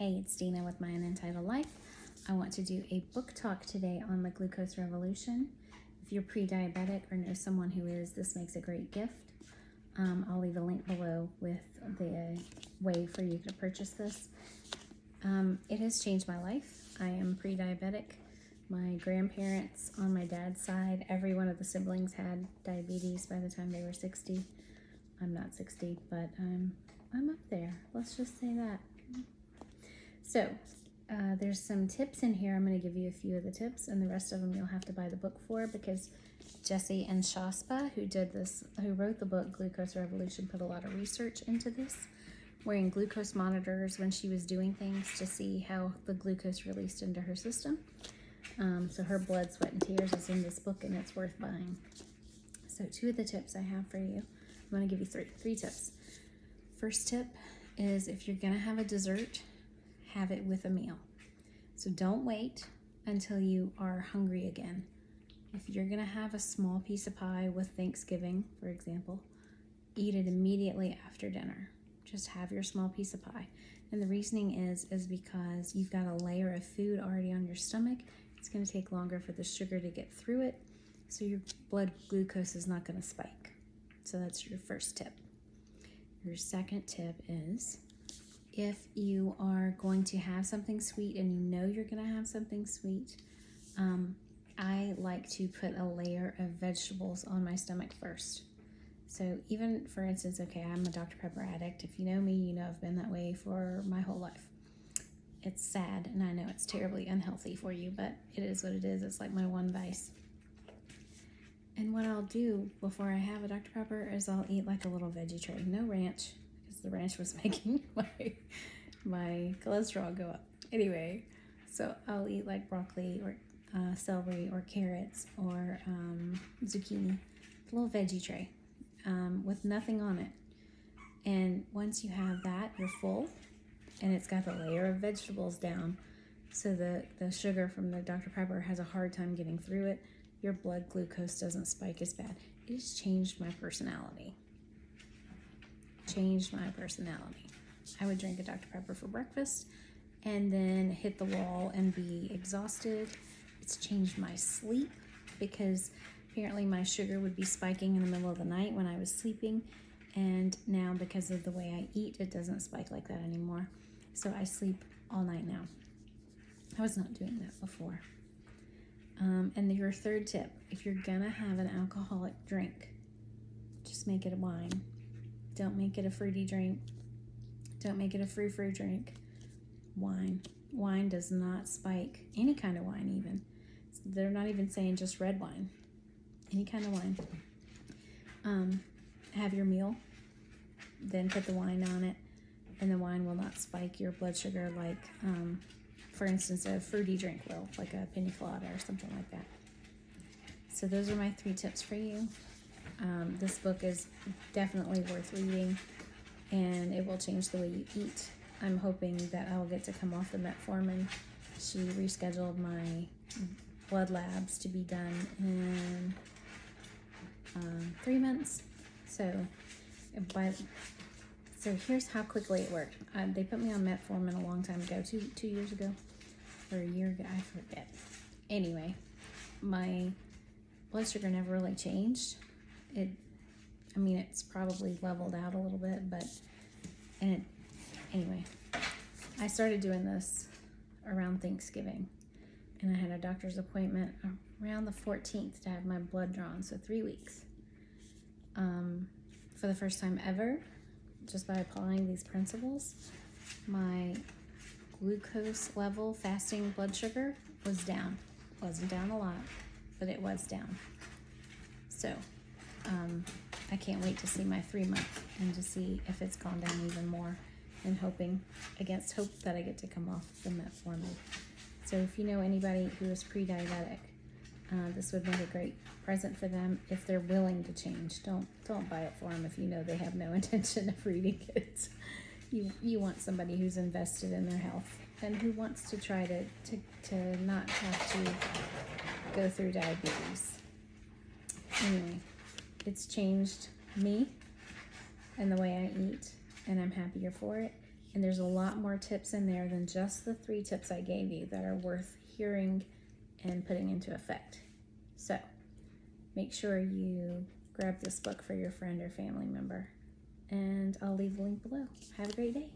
Hey, it's Dina with my Unentitled Life. I want to do a book talk today on the glucose revolution. If you're pre-diabetic or know someone who is, this makes a great gift. I'll leave a link below with the way for you to purchase this. It has changed my life. I am pre-diabetic. My grandparents on my dad's side, every one of the siblings had diabetes by the time they were 60. I'm not 60, but I'm up there. Let's just say that. So there's some tips in here. I'm going to give you a few of the tips, and the rest of them you'll have to buy the book for, because Jessie and Shaspa, who wrote the book Glucose Revolution, put a lot of research into this, wearing glucose monitors when she was doing things to see how the glucose released into her system. So her blood, sweat, and tears is in this book, and it's worth buying. So 2 of the tips I have for you. I'm going to give you three tips. First tip is, if you're going to have a dessert, have it with a meal. So don't wait until you are hungry again. If you're going to have a small piece of pie with Thanksgiving, for example, eat it immediately after dinner. Just have your small piece of pie. And the reasoning is because you've got a layer of food already on your stomach. It's going to take longer for the sugar to get through it, so your blood glucose is not going to spike. So that's your first tip. Your second tip is, if you are going to have something sweet and you know you're going to have something sweet, I like to put a layer of vegetables on my stomach first. So even, for instance, okay, I'm a Dr. Pepper addict. If you know me, you know I've been that way for my whole life. It's sad, and I know it's terribly unhealthy for you, but it is what it is. It's like my one vice. And what I'll do before I have a Dr. Pepper is I'll eat like a little veggie tray. No ranch, because the ranch was making my cholesterol go up. Anyway, so I'll eat like broccoli or celery or carrots or zucchini. A little veggie tray with nothing on it. And once you have that, you're full, and it's got the layer of vegetables down, so the sugar from the Dr. Pepper has a hard time getting through it. Your blood glucose doesn't spike as bad. It has changed my personality. I would drink a Dr. Pepper for breakfast and then hit the wall and be exhausted. It's changed my sleep, because apparently my sugar would be spiking in the middle of the night when I was sleeping, and now because of the way I eat, it doesn't spike like that anymore. So I sleep all night now. I was not doing that before. And your third tip, if you're gonna have an alcoholic drink, just make it a wine. Don't make it a fruity drink. Don't make it a frou-frou drink. Wine. Wine does not spike. Any kind of wine even. They're not even saying just red wine. Any kind of wine. Have your meal, then put the wine on it, and the wine will not spike your blood sugar like, for instance, a fruity drink will, like a pina colada or something like that. So those are my 3 tips for you. This book is definitely worth reading, and it will change the way you eat. I'm hoping that I will get to come off the metformin. She rescheduled my blood labs to be done in 3 months. So here's how quickly it worked. They put me on metformin a long time ago, two years ago, or a year ago, I forget. Anyway, my blood sugar never really changed. It's probably leveled out a little bit, anyway, I started doing this around Thanksgiving, and I had a doctor's appointment around the 14th to have my blood drawn, so 3 weeks. For the first time ever, just by applying these principles, my glucose level, fasting blood sugar, was down. Wasn't down a lot, but it was down. So I can't wait to see my 3 month and to see if it's gone down even more, and hoping against hope that I get to come off the metformin. So if you know anybody who is pre-diabetic, this would make a great present for them if they're willing to change. Don't buy it for them if you know they have no intention of reading it. You want somebody who's invested in their health and who wants to try to not have to go through diabetes. Anyway, it's changed me and the way I eat, and I'm happier for it. And there's a lot more tips in there than just the 3 tips I gave you that are worth hearing and putting into effect. So make sure you grab this book for your friend or family member. And I'll leave the link below. Have a great day.